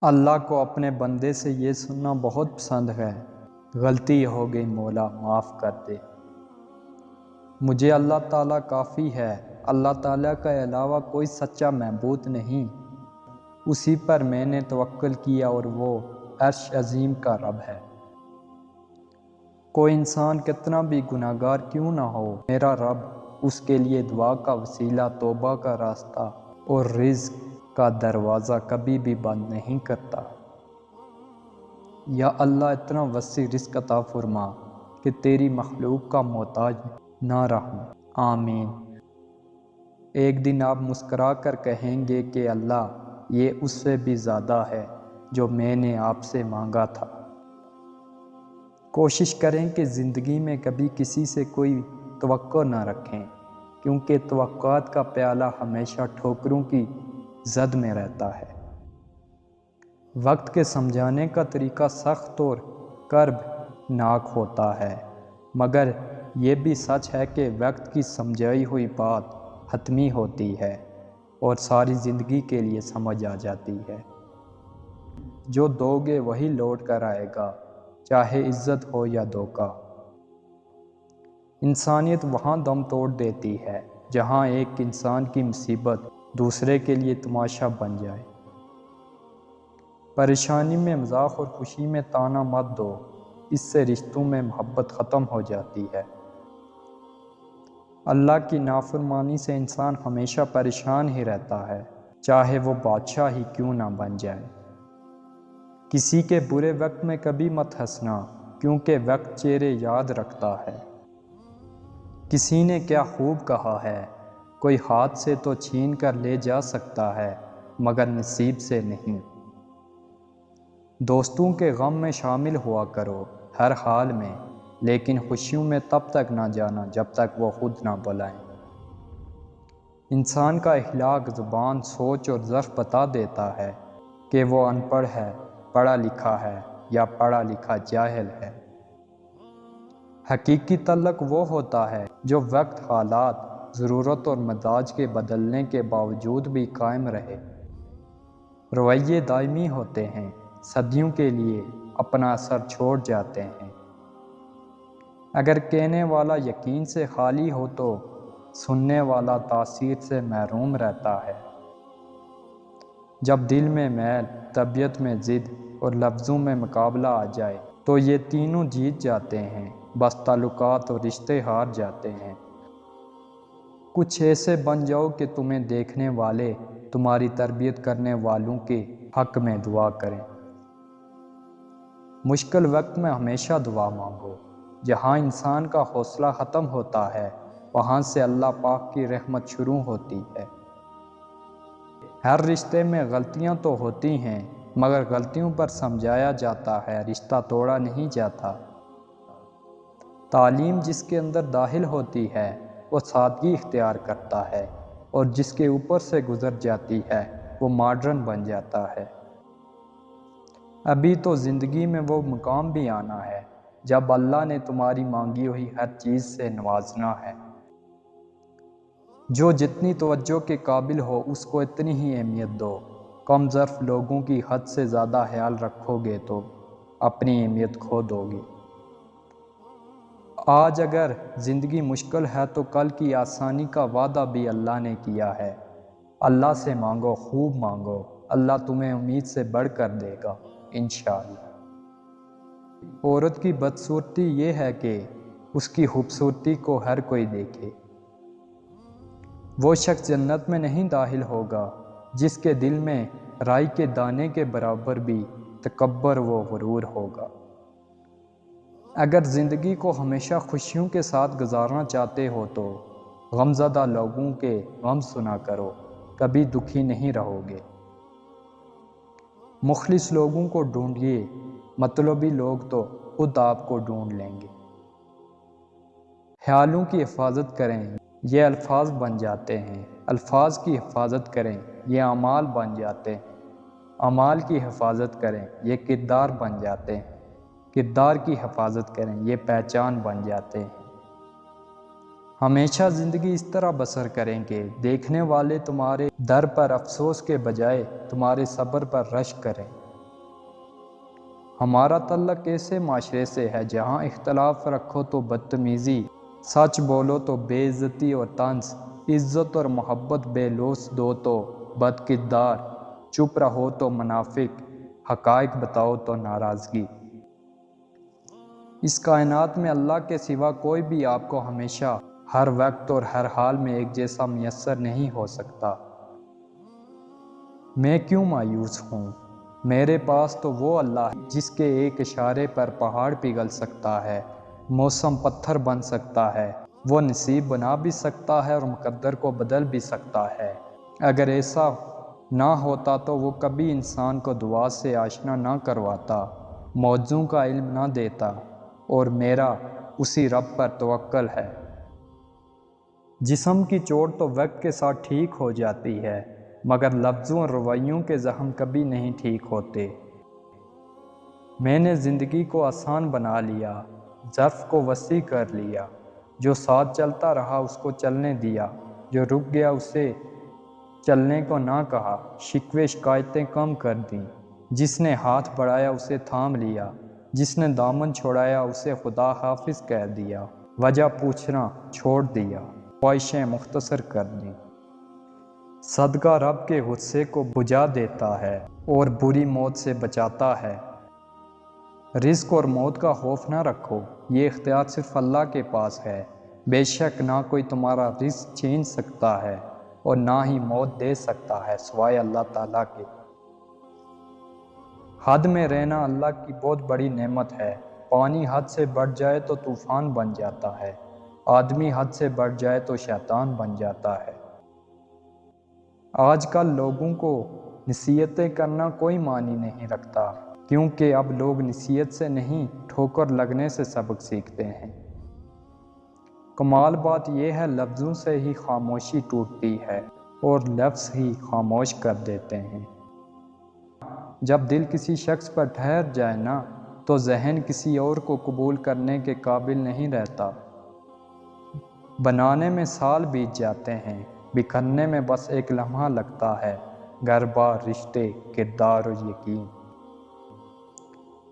اللہ کو اپنے بندے سے یہ سننا بہت پسند ہے، غلطی ہو گئی مولا معاف کر دے۔ مجھے اللہ تعالیٰ کافی ہے، اللہ تعالیٰ کا علاوہ کوئی سچا معبود نہیں، اسی پر میں نے توکل کیا اور وہ عرش عظیم کا رب ہے۔ کوئی انسان کتنا بھی گناہگار کیوں نہ ہو، میرا رب اس کے لیے دعا کا وسیلہ، توبہ کا راستہ اور رزق کا دروازہ کبھی بھی بند نہیں کرتا۔ یا اللہ اتنا وسیع رزق عطا فرما کہ تیری مخلوق کا محتاج نہ رہوں، آمین۔ ایک دن آپ مسکرا کر کہیں گے کہ اللہ یہ اس سے بھی زیادہ ہے جو میں نے آپ سے مانگا تھا۔ کوشش کریں کہ زندگی میں کبھی کسی سے کوئی توقع نہ رکھیں، کیونکہ توقعات کا پیالہ ہمیشہ ٹھوکروں کی زد میں رہتا ہے۔ وقت کے سمجھانے کا طریقہ سخت اور کرب ناک ہوتا ہے، مگر یہ بھی سچ ہے کہ وقت کی سمجھائی ہوئی بات حتمی ہوتی ہے اور ساری زندگی کے لیے سمجھ آ جاتی ہے۔ جو دو گے وہی لوٹ کر آئے گا، چاہے عزت ہو یا دھوکہ۔ انسانیت وہاں دم توڑ دیتی ہے جہاں ایک انسان کی مصیبت دوسرے کے لیے تماشا بن جائے۔ پریشانی میں مذاق اور خوشی میں طعنہ مت دو، اس سے رشتوں میں محبت ختم ہو جاتی ہے۔ اللہ کی نافرمانی سے انسان ہمیشہ پریشان ہی رہتا ہے، چاہے وہ بادشاہ ہی کیوں نہ بن جائے۔ کسی کے برے وقت میں کبھی مت ہنسنا، کیونکہ وقت چہرے یاد رکھتا ہے۔ کسی نے کیا خوب کہا ہے، کوئی ہاتھ سے تو چھین کر لے جا سکتا ہے مگر نصیب سے نہیں۔ دوستوں کے غم میں شامل ہوا کرو ہر حال میں، لیکن خوشیوں میں تب تک نہ جانا جب تک وہ خود نہ بلائیں۔ انسان کا اخلاق زبان، سوچ اور ظرف بتا دیتا ہے کہ وہ ان پڑھ ہے، پڑھا لکھا ہے یا پڑھا لکھا جاہل ہے۔ حقیقی تعلق وہ ہوتا ہے جو وقت، حالات، ضرورت اور مزاج کے بدلنے کے باوجود بھی قائم رہے۔ رویے دائمی ہوتے ہیں، صدیوں کے لیے اپنا اثر چھوڑ جاتے ہیں۔ اگر کہنے والا یقین سے خالی ہو تو سننے والا تاثیر سے محروم رہتا ہے۔ جب دل میں میل، طبیعت میں ضد اور لفظوں میں مقابلہ آ جائے تو یہ تینوں جیت جاتے ہیں، بس تعلقات اور رشتے ہار جاتے ہیں۔ کچھ ایسے بن جاؤ کہ تمہیں دیکھنے والے تمہاری تربیت کرنے والوں کے حق میں دعا کریں۔ مشکل وقت میں ہمیشہ دعا مانگو۔ جہاں انسان کا حوصلہ ختم ہوتا ہے، وہاں سے اللہ پاک کی رحمت شروع ہوتی ہے۔ ہر رشتے میں غلطیاں تو ہوتی ہیں، مگر غلطیوں پر سمجھایا جاتا ہے، رشتہ توڑا نہیں جاتا۔ تعلیم جس کے اندر داخل ہوتی ہے وہ سادگی اختیار کرتا ہے، اور جس کے اوپر سے گزر جاتی ہے وہ ماڈرن بن جاتا ہے۔ ابھی تو زندگی میں وہ مقام بھی آنا ہے جب اللہ نے تمہاری مانگی ہوئی ہر چیز سے نوازنا ہے۔ جو جتنی توجہ کے قابل ہو اس کو اتنی ہی اہمیت دو۔ کم ظرف لوگوں کی حد سے زیادہ خیال رکھو گے تو اپنی اہمیت کھو دو گے۔ آج اگر زندگی مشکل ہے تو کل کی آسانی کا وعدہ بھی اللہ نے کیا ہے۔ اللہ سے مانگو، خوب مانگو، اللہ تمہیں امید سے بڑھ کر دے گا انشاءاللہ۔ عورت کی بدصورتی یہ ہے کہ اس کی خوبصورتی کو ہر کوئی دیکھے۔ وہ شخص جنت میں نہیں داخل ہوگا جس کے دل میں رائی کے دانے کے برابر بھی تکبر و غرور ہوگا۔ اگر زندگی کو ہمیشہ خوشیوں کے ساتھ گزارنا چاہتے ہو تو غمزدہ لوگوں کے غم سنا کرو، کبھی دکھی نہیں رہو گے۔ مخلص لوگوں کو ڈھونڈیے، مطلبی لوگ تو خود آپ کو ڈھونڈ لیں گے۔ خیالوں کی حفاظت کریں، یہ الفاظ بن جاتے ہیں۔ الفاظ کی حفاظت کریں، یہ اعمال بن جاتے ہیں۔ اعمال کی حفاظت کریں، یہ کردار بن جاتے ہیں۔ کردار کی حفاظت کریں، یہ پہچان بن جاتے ہیں۔ ہمیشہ زندگی اس طرح بسر کریں کہ دیکھنے والے تمہارے در پر افسوس کے بجائے تمہارے صبر پر رشک کریں۔ ہمارا تعلق ایسے معاشرے سے ہے جہاں اختلاف رکھو تو بدتمیزی، سچ بولو تو بے عزتی اور طنز، عزت اور محبت بے لوث دو تو بد کردار، چپ رہو تو منافق، حقائق بتاؤ تو ناراضگی۔ اس کائنات میں اللہ کے سوا کوئی بھی آپ کو ہمیشہ، ہر وقت اور ہر حال میں ایک جیسا میسر نہیں ہو سکتا۔ میں کیوں مایوس ہوں؟ میرے پاس تو وہ اللہ ہے جس کے ایک اشارے پر پہاڑ پگھل سکتا ہے، موسم پتھر بن سکتا ہے، وہ نصیب بنا بھی سکتا ہے اور مقدر کو بدل بھی سکتا ہے۔ اگر ایسا نہ ہوتا تو وہ کبھی انسان کو دعا سے آشنا نہ کرواتا، موضوع کا علم نہ دیتا، اور میرا اسی رب پر توکل ہے۔ جسم کی چوٹ تو وقت کے ساتھ ٹھیک ہو جاتی ہے، مگر لفظوں اور رویوں کے زخم کبھی نہیں ٹھیک ہوتے۔ میں نے زندگی کو آسان بنا لیا، ظرف کو وسیع کر لیا، جو ساتھ چلتا رہا اس کو چلنے دیا، جو رک گیا اسے چلنے کو نہ کہا، شکوے شکایتیں کم کر دیں، جس نے ہاتھ بڑھایا اسے تھام لیا، جس نے دامن چھوڑایا اسے خدا حافظ کہہ دیا، وجہ پوچھنا چھوڑ دیا، خواہشیں مختصر کر دیں۔ صدقہ رب کے غصے کو بجھا دیتا ہے اور بری موت سے بچاتا ہے۔ رزق اور موت کا خوف نہ رکھو، یہ اختیار صرف اللہ کے پاس ہے۔ بے شک نہ کوئی تمہارا رزق چھین سکتا ہے اور نہ ہی موت دے سکتا ہے سوائے اللہ تعالیٰ کے۔ حد میں رہنا اللہ کی بہت بڑی نعمت ہے۔ پانی حد سے بڑھ جائے تو طوفان بن جاتا ہے، آدمی حد سے بڑھ جائے تو شیطان بن جاتا ہے۔ آج کل لوگوں کو نصیحتیں کرنا کوئی معنی نہیں رکھتا، کیونکہ اب لوگ نصیحت سے نہیں ٹھوکر لگنے سے سبق سیکھتے ہیں۔ کمال بات یہ ہے لفظوں سے ہی خاموشی ٹوٹتی ہے اور لفظ ہی خاموش کر دیتے ہیں۔ جب دل کسی شخص پر ٹھہر جائے نا تو ذہن کسی اور کو قبول کرنے کے قابل نہیں رہتا۔ بنانے میں سال بیت جاتے ہیں، بکھرنے میں بس ایک لمحہ لگتا ہے، گھر بار، رشتے، کردار اور یقین۔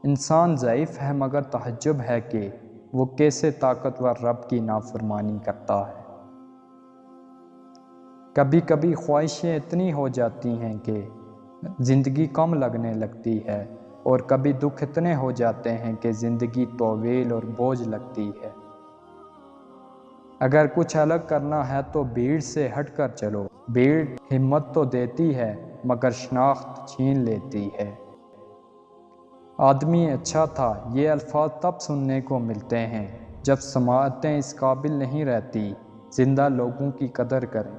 انسان ضعیف ہے مگر تعجب ہے کہ وہ کیسے طاقتور رب کی نافرمانی کرتا ہے۔ کبھی کبھی خواہشیں اتنی ہو جاتی ہیں کہ زندگی کم لگنے لگتی ہے، اور کبھی دکھ اتنے ہو جاتے ہیں کہ زندگی طویل اور بوجھ لگتی ہے۔ اگر کچھ الگ کرنا ہے تو بھیڑ سے ہٹ کر چلو۔ بھیڑ ہمت تو دیتی ہے مگر شناخت چھین لیتی ہے۔ آدمی اچھا تھا، یہ الفاظ تب سننے کو ملتے ہیں جب سماعتیں اس قابل نہیں رہتی زندہ لوگوں کی قدر کریں۔